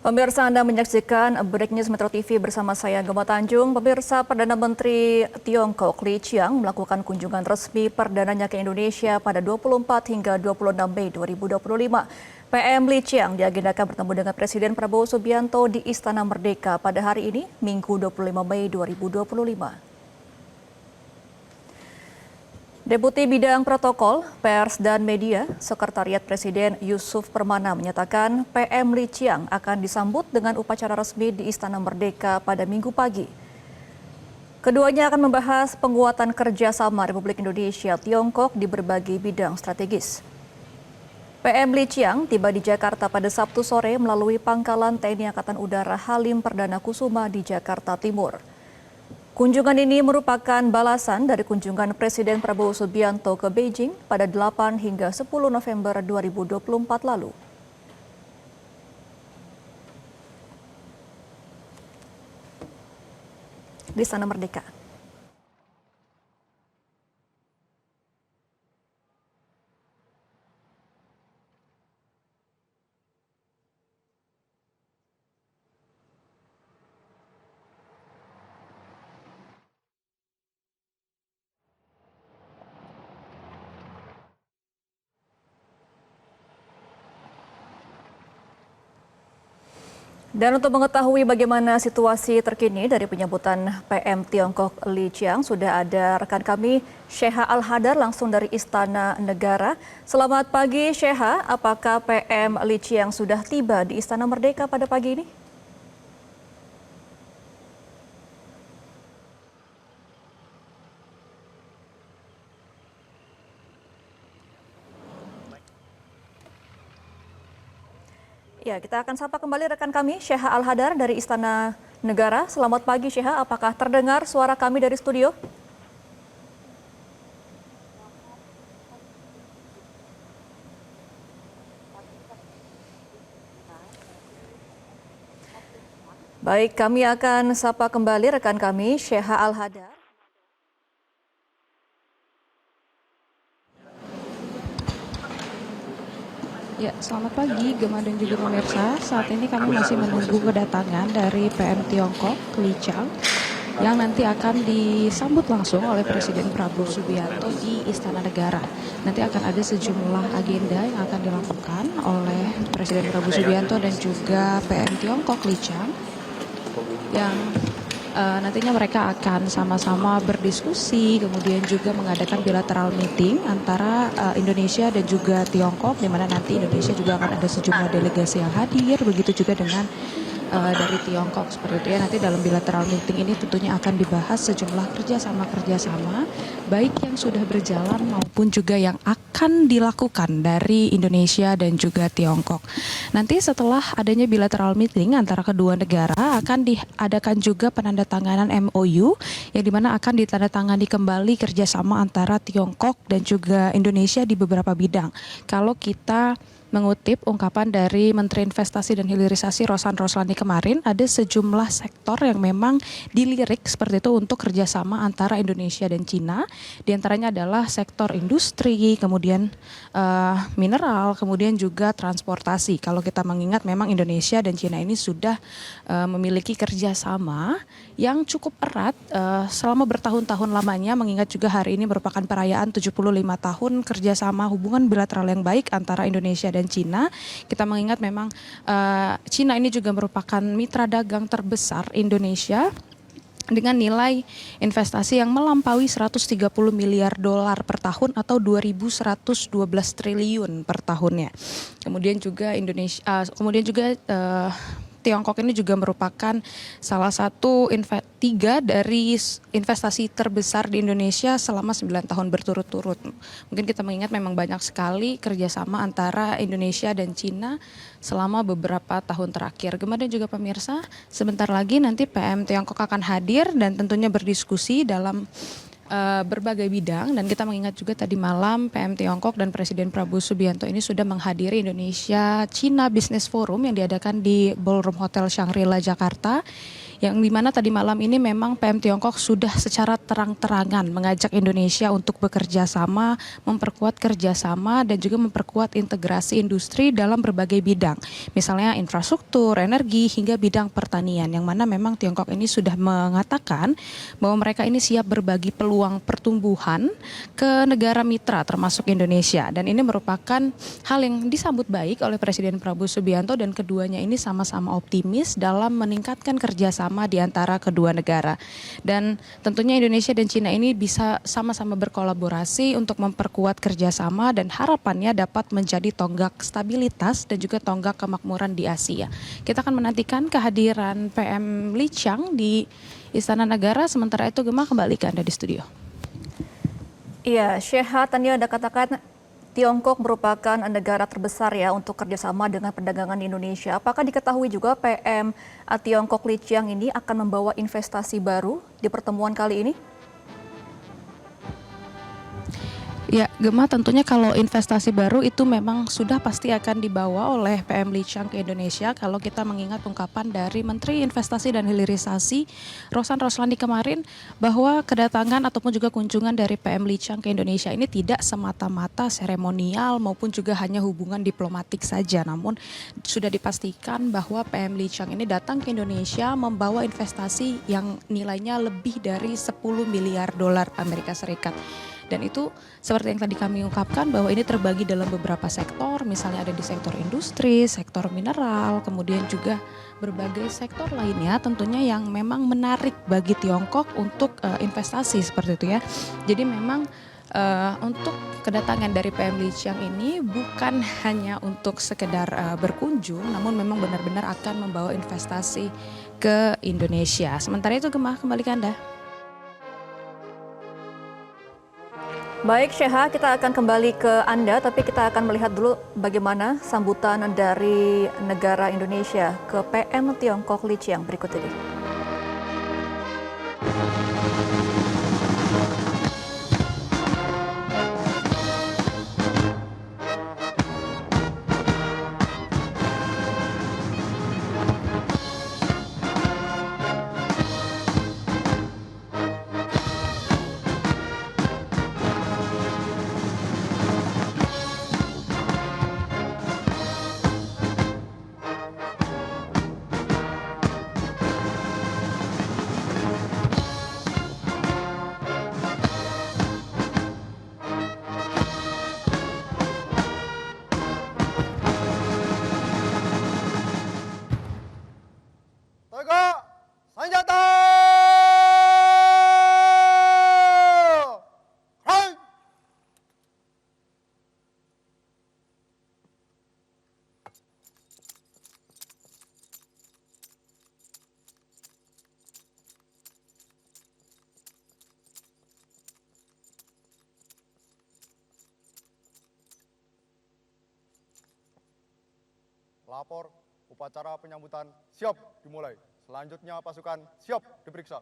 Pemirsa, Anda menyaksikan Breaking News Metro TV bersama saya Gemma Tanjung. Pemirsa, Perdana Menteri Tiongkok Li Qiang melakukan kunjungan resmi perdananya ke Indonesia pada 24 hingga 26 Mei 2025. PM Li Qiang diagendakan bertemu dengan Presiden Prabowo Subianto di Istana Merdeka pada hari ini, Minggu 25 Mei 2025. Deputi Bidang Protokol, Pers dan Media, Sekretariat Presiden Yusuf Permana menyatakan PM Li Qiang akan disambut dengan upacara resmi di Istana Merdeka pada Minggu pagi. Keduanya akan membahas penguatan kerjasama Republik Indonesia Tiongkok di berbagai bidang strategis. PM Li Qiang tiba di Jakarta pada Sabtu sore melalui Pangkalan TNI Angkatan Udara Halim Perdana Kusuma di Jakarta Timur. Kunjungan ini merupakan balasan dari kunjungan Presiden Prabowo Subianto ke Beijing pada 8 hingga 10 November 2024 lalu. Di Istana Merdeka. Dan untuk mengetahui bagaimana situasi terkini dari penyambutan PM Tiongkok Li Qiang, sudah ada rekan kami Sheha Al-Hadar langsung dari Istana Negara. Selamat pagi Sheha, apakah PM Li Qiang sudah tiba di Istana Merdeka pada pagi ini? Ya, kita akan sapa kembali rekan kami, Sheha Al-Hadar dari Istana Negara. Selamat pagi Sheha, apakah terdengar suara kami dari studio? Baik, kami akan sapa kembali rekan kami, Sheha Al-Hadar. Ya, selamat pagi Gemma dan juga pemirsa. Saat ini kami masih menunggu kedatangan dari PM Tiongkok Li Qiang yang nanti akan disambut langsung oleh Presiden Prabowo Subianto di Istana Negara. Nanti akan ada sejumlah agenda yang akan dilakukan oleh Presiden Prabowo Subianto dan juga PM Tiongkok Li Qiang yang nantinya mereka akan sama-sama berdiskusi, kemudian juga mengadakan bilateral meeting antara Indonesia dan juga Tiongkok, di mana nanti Indonesia juga akan ada sejumlah delegasi yang hadir, begitu juga dengan dari Tiongkok seperti itu ya. Nanti dalam bilateral meeting ini tentunya akan dibahas sejumlah kerjasama baik yang sudah berjalan maupun juga yang akan dilakukan dari Indonesia dan juga Tiongkok. Nanti setelah adanya bilateral meeting antara kedua negara akan diadakan juga penandatanganan MOU yang dimana akan ditandatangani kembali kerjasama antara Tiongkok dan juga Indonesia di beberapa bidang. Kalau kita mengutip ungkapan dari Menteri Investasi dan Hilirisasi Rosan Roslani kemarin, ada sejumlah sektor yang memang dilirik seperti itu untuk kerjasama antara Indonesia dan Cina. Di antaranya adalah sektor industri, kemudian mineral, kemudian juga transportasi. Kalau kita mengingat memang Indonesia dan Cina ini sudah memiliki kerjasama yang cukup erat selama bertahun-tahun lamanya, mengingat juga hari ini merupakan perayaan 75 tahun kerjasama hubungan bilateral yang baik antara Indonesia dan Cina. Kita mengingat memang Cina ini juga merupakan mitra dagang terbesar Indonesia dengan nilai investasi yang melampaui 130 miliar dolar per tahun atau 2.112 triliun per tahunnya. Kemudian juga Tiongkok ini juga merupakan salah satu tiga dari investasi terbesar di Indonesia selama 9 tahun berturut-turut. Mungkin kita mengingat memang banyak sekali kerjasama antara Indonesia dan Cina selama beberapa tahun terakhir. Gemma dan juga pemirsa, sebentar lagi nanti PM Tiongkok akan hadir dan tentunya berdiskusi dalam berbagai bidang, dan kita mengingat juga tadi malam PM Tiongkok dan Presiden Prabowo Subianto ini sudah menghadiri Indonesia China Business Forum yang diadakan di Ballroom Hotel Shangri-La Jakarta, yang dimana tadi malam ini memang PM Tiongkok sudah secara terang-terangan mengajak Indonesia untuk bekerja sama, memperkuat kerjasama dan juga memperkuat integrasi industri dalam berbagai bidang, misalnya infrastruktur, energi hingga bidang pertanian, yang mana memang Tiongkok ini sudah mengatakan bahwa mereka ini siap berbagi peluang pertumbuhan ke negara mitra termasuk Indonesia, dan ini merupakan hal yang disambut baik oleh Presiden Prabowo Subianto, dan keduanya ini sama-sama optimis dalam meningkatkan kerjasama di antara kedua negara. Dan tentunya Indonesia dan Cina ini bisa sama-sama berkolaborasi untuk memperkuat kerjasama dan harapannya dapat menjadi tonggak stabilitas dan juga tonggak kemakmuran di Asia. Kita akan menantikan kehadiran PM Li Qiang di Istana Negara. Sementara itu Gemma, kembali ke Anda di studio. Iya, Syekha, tadi Anda katakan Tiongkok merupakan negara terbesar ya untuk kerjasama dengan perdagangan Indonesia. Apakah diketahui juga PM Tiongkok Li Qiang ini akan membawa investasi baru di pertemuan kali ini? Ya, Gemma, tentunya kalau investasi baru itu memang sudah pasti akan dibawa oleh PM Li Qiang ke Indonesia. Kalau kita mengingat ungkapan dari Menteri Investasi dan Hilirisasi Rosan Roslani kemarin, bahwa kedatangan ataupun juga kunjungan dari PM Li Qiang ke Indonesia ini tidak semata-mata seremonial maupun juga hanya hubungan diplomatik saja, namun sudah dipastikan bahwa PM Li Qiang ini datang ke Indonesia membawa investasi yang nilainya lebih dari 10 miliar dolar Amerika Serikat. Dan itu seperti yang tadi kami ungkapkan bahwa ini terbagi dalam beberapa sektor, misalnya ada di sektor industri, sektor mineral, kemudian juga berbagai sektor lainnya tentunya yang memang menarik bagi Tiongkok untuk investasi seperti itu ya. Jadi memang untuk kedatangan dari PM Li Qiang ini bukan hanya untuk sekedar berkunjung, namun memang benar-benar akan membawa investasi ke Indonesia. Sementara itu Gemma, kembali ke Anda. Baik Syekha, kita akan kembali ke Anda, tapi kita akan melihat dulu bagaimana sambutan dari negara Indonesia ke PM Tiongkok Li Qiang berikut ini. Lapor, upacara penyambutan siap dimulai. Selanjutnya pasukan siap diperiksa.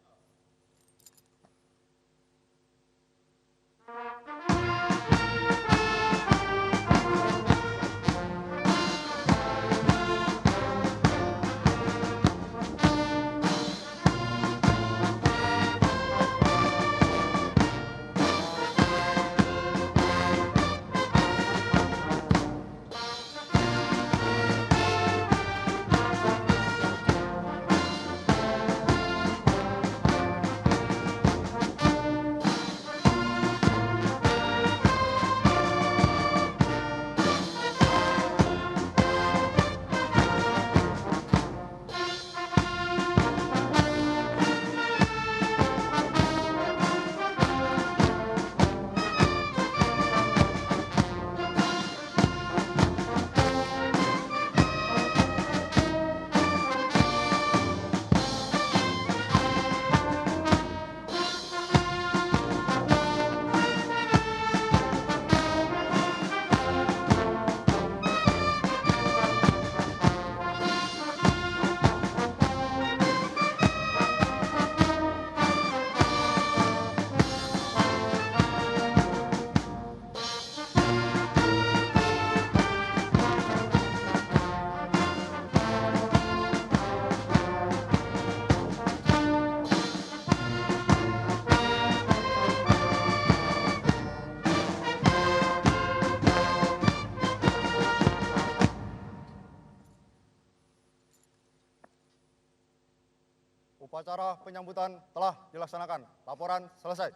Upacara penyambutan telah dilaksanakan. Laporan selesai.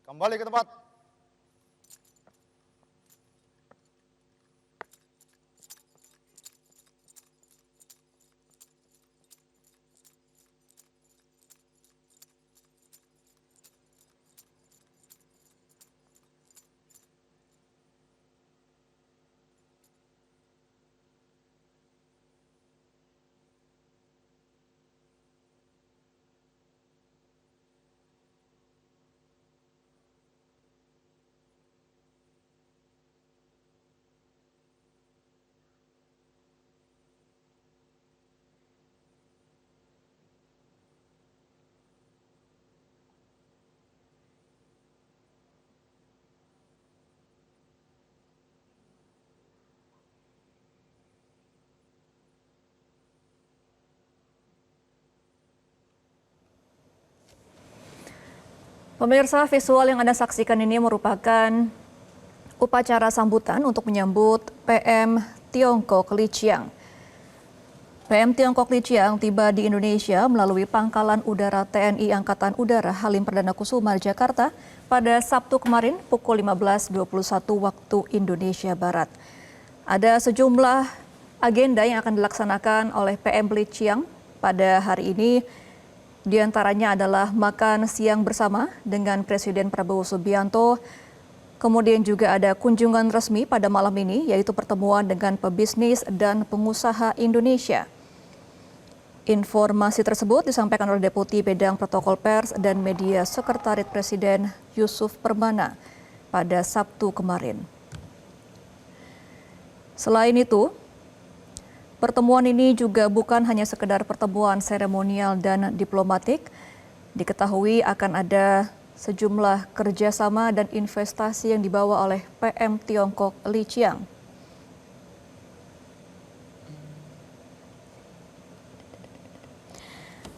Kembali ke tempat. Pemirsa, visual yang Anda saksikan ini merupakan upacara sambutan untuk menyambut PM Tiongkok Li Qiang. PM Tiongkok Li Qiang tiba di Indonesia melalui Pangkalan Udara TNI Angkatan Udara Halim Perdana Kusuma, Jakarta pada Sabtu kemarin pukul 15.21 waktu Indonesia Barat. Ada sejumlah agenda yang akan dilaksanakan oleh PM Li Qiang pada hari ini. Di antaranya adalah makan siang bersama dengan Presiden Prabowo Subianto. Kemudian juga ada kunjungan resmi pada malam ini, yaitu pertemuan dengan pebisnis dan pengusaha Indonesia. Informasi tersebut disampaikan oleh Deputi Bidang Protokol Pers dan Media Sekretariat Presiden Yusuf Permana pada Sabtu kemarin. Selain itu, pertemuan ini juga bukan hanya sekedar pertemuan seremonial dan diplomatik. Diketahui akan ada sejumlah kerjasama dan investasi yang dibawa oleh PM Tiongkok Li Qiang.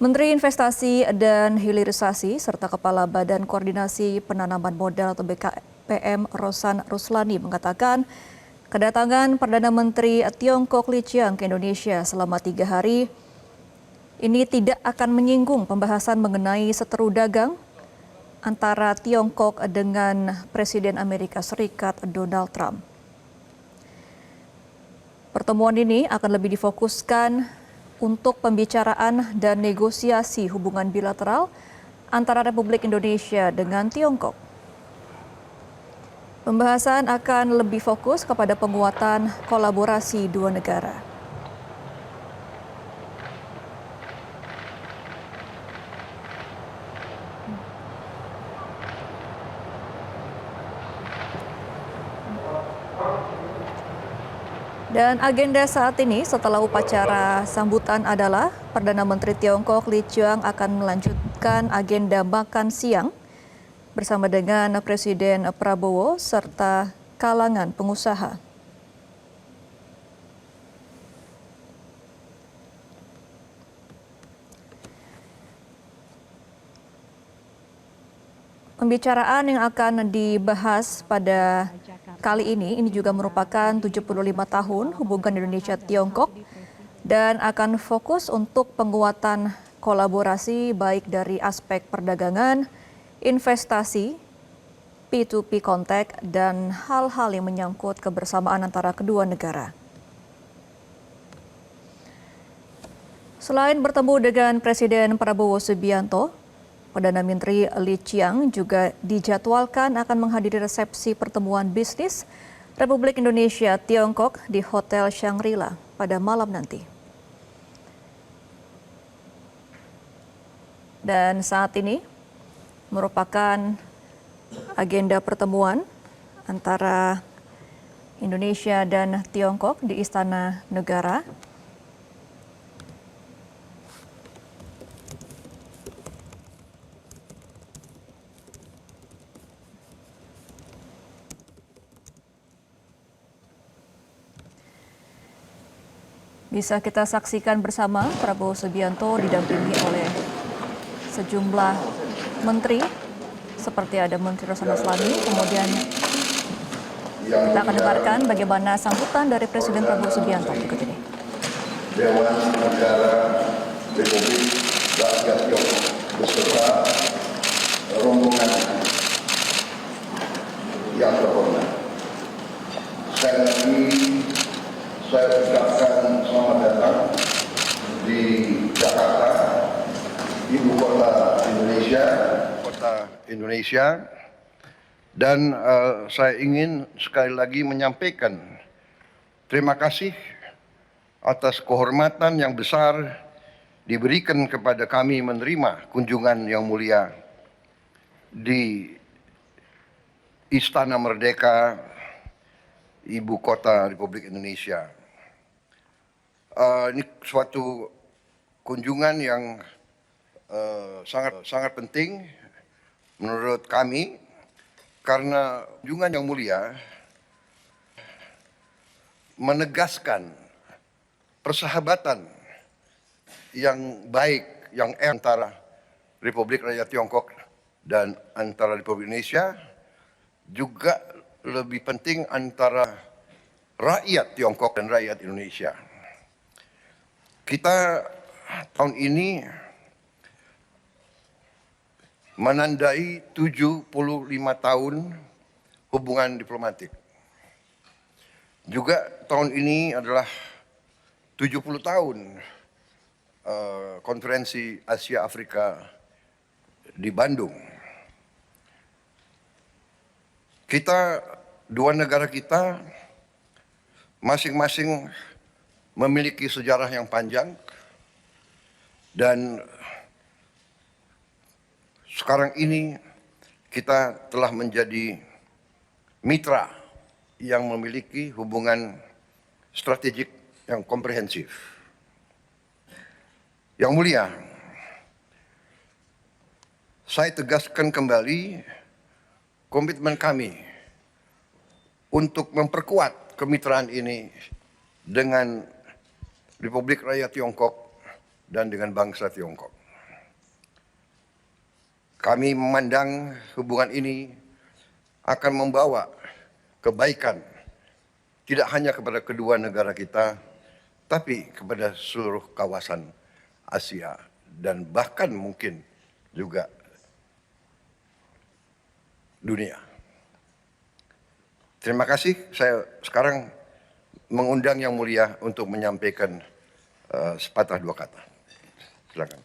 Menteri Investasi dan Hilirisasi serta Kepala Badan Koordinasi Penanaman Modal atau BKPM Rosan Ruslani mengatakan kedatangan Perdana Menteri Tiongkok Li Qiang ke Indonesia selama 3 hari ini tidak akan menyinggung pembahasan mengenai seteru dagang antara Tiongkok dengan Presiden Amerika Serikat Donald Trump. Pertemuan ini akan lebih difokuskan untuk pembicaraan dan negosiasi hubungan bilateral antara Republik Indonesia dengan Tiongkok. Pembahasan akan lebih fokus kepada penguatan kolaborasi dua negara. Dan agenda saat ini setelah upacara sambutan adalah Perdana Menteri Tiongkok Li Qiang akan melanjutkan agenda makan siang bersama dengan Presiden Prabowo serta kalangan pengusaha. Pembicaraan yang akan dibahas pada kali ini juga merupakan 75 tahun hubungan Indonesia-Tiongkok dan akan fokus untuk penguatan kolaborasi baik dari aspek perdagangan, investasi, P2P kontak, dan hal-hal yang menyangkut kebersamaan antara kedua negara. Selain bertemu dengan Presiden Prabowo Subianto, Perdana Menteri Li Qiang juga dijadwalkan akan menghadiri resepsi pertemuan bisnis Republik Indonesia Tiongkok di Hotel Shangri-La pada malam nanti. Dan saat ini merupakan agenda pertemuan antara Indonesia dan Tiongkok di Istana Negara. Bisa kita saksikan bersama Prabowo Subianto didampingi oleh sejumlah menteri seperti ada Menteri Rosan Ruslani. Kemudian kita akan dengarkan bagaimana sambutan dari Presiden Prabowo Subianto berikut ini. Dewan Negara Republik Rakyat kota Indonesia, dan saya ingin sekali lagi menyampaikan terima kasih atas kehormatan yang besar diberikan kepada kami menerima kunjungan yang mulia di Istana Merdeka, Ibu Kota Republik Indonesia. Ini suatu kunjungan yang sangat penting menurut kami, karena kunjungan yang mulia menegaskan persahabatan yang baik yang antara Republik Rakyat Tiongkok dan antara Republik Indonesia, juga lebih penting antara rakyat Tiongkok dan rakyat Indonesia. Kita tahun ini menandai 75 tahun hubungan diplomatik. Juga tahun ini adalah 70 tahun konferensi Asia Afrika di Bandung. Dua negara kita masing-masing memiliki sejarah yang panjang, dan sekarang ini kita telah menjadi mitra yang memiliki hubungan strategik yang komprehensif. Yang mulia, saya tegaskan kembali komitmen kami untuk memperkuat kemitraan ini dengan Republik Rakyat Tiongkok dan dengan bangsa Tiongkok. Kami memandang hubungan ini akan membawa kebaikan tidak hanya kepada kedua negara kita, tapi kepada seluruh kawasan Asia dan bahkan mungkin juga dunia. Terima kasih. Saya sekarang mengundang Yang Mulia untuk menyampaikan sepatah dua kata. Silakan.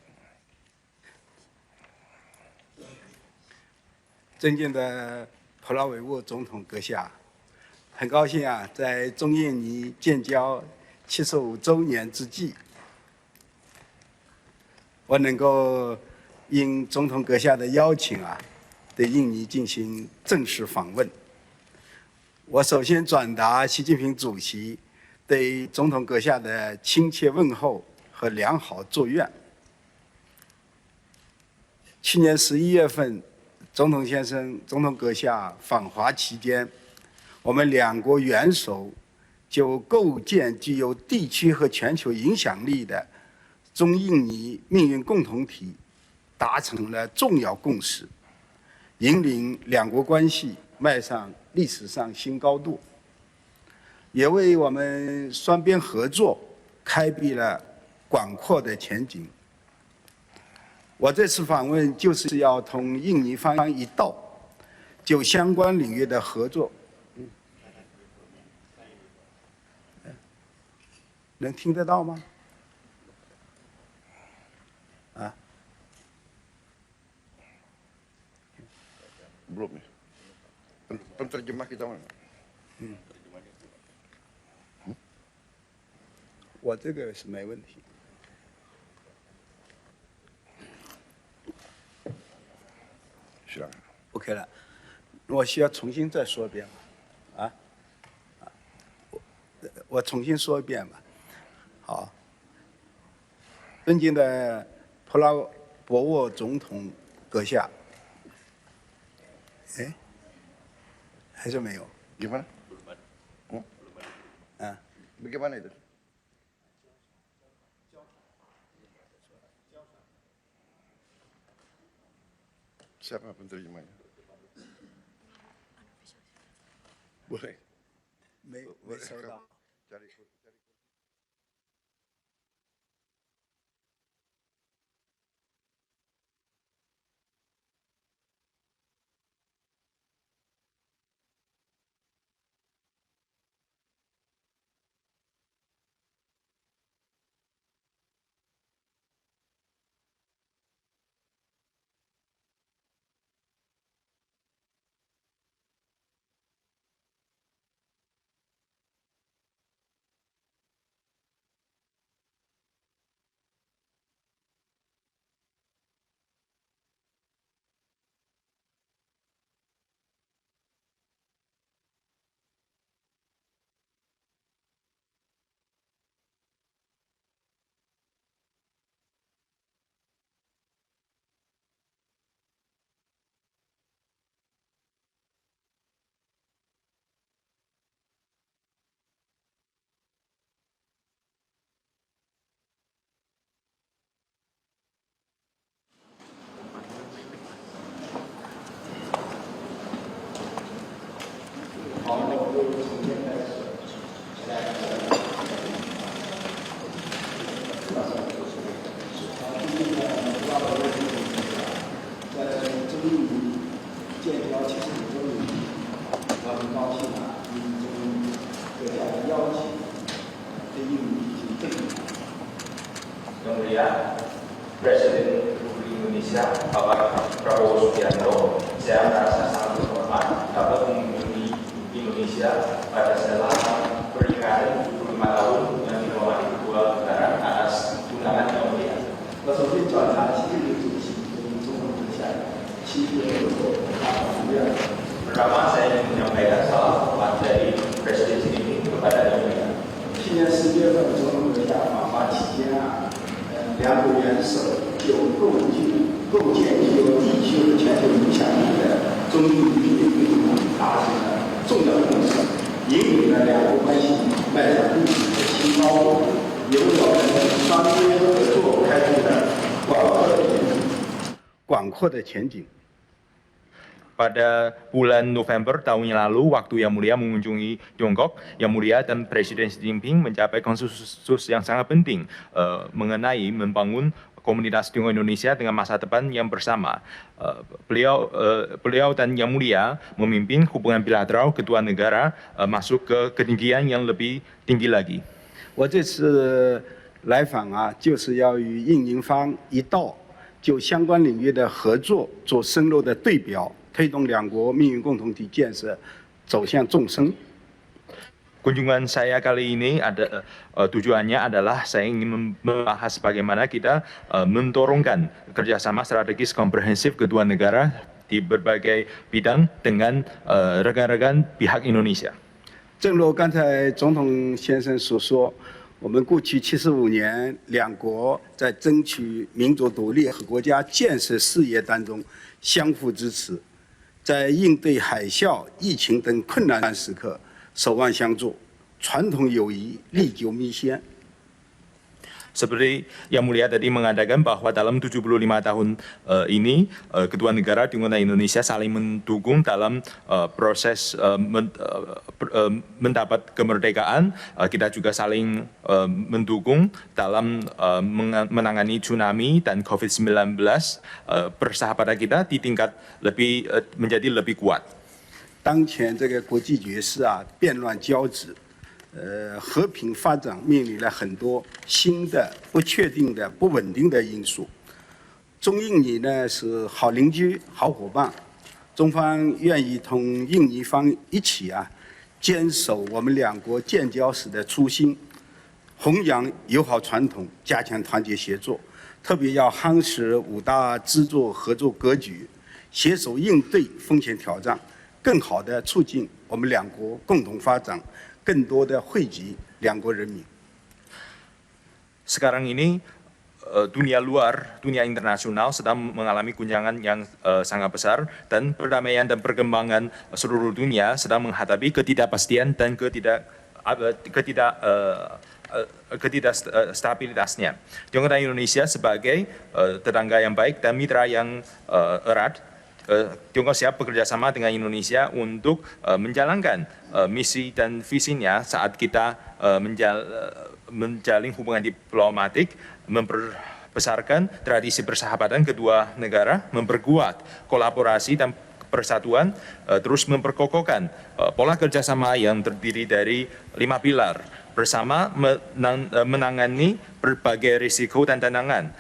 尊敬的普拉维沃总统阁下，很高兴啊，在中印尼建交75周年之际，我能够应总统阁下的邀请啊，对印尼进行正式访问。我首先转达习近平主席对总统阁下的亲切问候和良好祝愿。去年11月份，总统先生、总统阁下访华期间，我们两国元首就构建具有地区和全球影响力的中印尼命运共同体达成了重要共识，引领两国关系迈上历史上新高度，也为我们双边合作开辟了广阔的前景。我这次访问就是要同印尼方一道，就相关领域的合作，能听得到吗？啊？ Belum ya. Penterjemah kita mana? 我这个是没问题。 Silakan. OK 了，我需要重新再说一遍吗？啊？我重新说一遍吧。好，尊敬的普拉博沃总统阁下，哎，还是没有。 Gimana? Bagaimana itu? Siapa penterjemahnya? Boleh. 没收到。 Cari. Yang Mulia Presiden Republik Indonesia Bapak Prabowo Subianto, saya merasa sangat berhormat dapat mengunjungi Indonesia pada selama peringatan 75 tahun yang dihormati kedua negara atas undangan Yang Mulia. 我首先转达习近平主席对中国阁下7月合作大愿。 Pertama, saya ingin menyampaikan salam hormat dari Presiden Xi Jinping kepada Yang Mulia. 去年10月份中共阁下访华期间两国元首就构建具有地区和全球影响力的中印民主共同体达成了重要共识，引领了两国关系迈向历史的新高度，有了商业合作开拓的广阔的前景。 Pada bulan November tahun yang lalu, waktu Yang Mulia mengunjungi Tiongkok, Yang Mulia dan Presiden Xi Jinping mencapai konsensus yang sangat penting mengenai membangun komunitas Tiongkok Indonesia dengan masa depan yang bersama. Beliau dan Yang Mulia memimpin hubungan bilateral kedua negara masuk ke ketinggian yang lebih tinggi lagi. 我这次来访啊，就是要与印宁方一道就相关领域的合作做深入的对标。 推动两国命运共同体建设走向纵深。 Kunjungan saya kali ini tujuannya adalah saya ingin membahas bagaimana kita mendorongkan kerjasama strategis komprehensif kedua negara di berbagai bidang dengan rekan-rekan pihak Indonesia. 正如刚才总统先生所说，我们过去75年，两国在争取民族独立和国家建设事业当中相互支持。 在应对海啸、疫情等困难时刻，守望相助，传统友谊历久弥新。 Seperti Yang Mulia tadi mengatakan bahwa dalam 75 tahun ini kedua negara Tiongkok dan Indonesia saling mendukung dalam proses mendapat kemerdekaan. Kita juga saling mendukung dalam menangani tsunami dan COVID-19. Persahabatan kita di tingkat menjadi lebih kuat. 当前这个国际局势啊，变乱交织。 和平发展面临了很多新的、不确定的、不稳定的因素。中印尼呢是好邻居、好伙伴，中方愿意同印尼方一起啊，坚守我们两国建交时的初心，弘扬友好传统，加强团结协作，特别要夯实5大支柱合作格局，携手应对风险挑战，更好地促进我们两国共同发展。 更多的惠及两国人民。 Sekarang ini dunia luar, dunia internasional sedang mengalami guncangan yang sangat besar dan perdamaian dan perkembangan seluruh dunia sedang menghadapi ketidakpastian dan ketidakstabilitasnya. Tiongkok dan Indonesia sebagai tetangga yang baik dan mitra yang erat. Tiongkok siap bekerjasama dengan Indonesia untuk menjalankan misi dan visinya saat kita menjalin hubungan diplomatik, memperbesarkan tradisi persahabatan kedua negara, memperkuat kolaborasi dan persatuan, terus memperkokohkan pola kerjasama yang terdiri dari 5 pilar, bersama menangani berbagai risiko dan tantangan,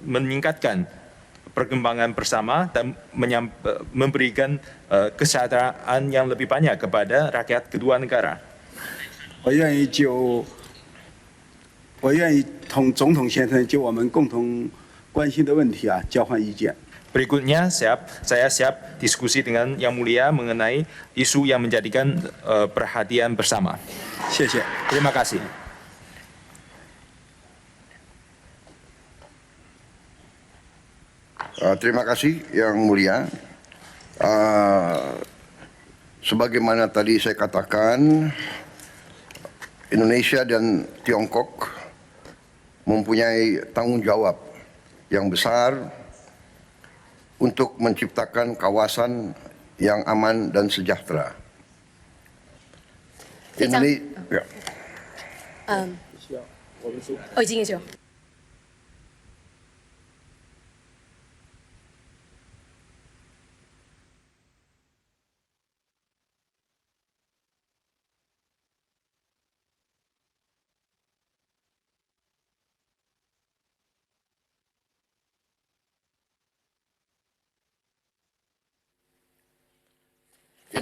meningkatkan perkembangan bersama dan memberikan kesejahteraan yang lebih banyak kepada rakyat kedua negara. 我愿意同总统先生就我们共同关心的问题啊交换意见。 Berikutnya saya siap diskusi dengan Yang Mulia mengenai isu yang menjadikan perhatian bersama. 谢谢。 Terima kasih. Terima kasih Yang Mulia. Sebagaimana tadi saya katakan, Indonesia dan Tiongkok mempunyai tanggung jawab yang besar untuk menciptakan kawasan yang aman dan sejahtera. Indonesia. 已经有。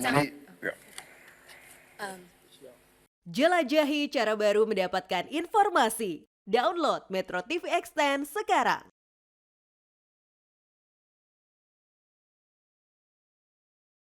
Jadi, ya. Jelajahi cara baru mendapatkan informasi. Download Metro TV Extend sekarang.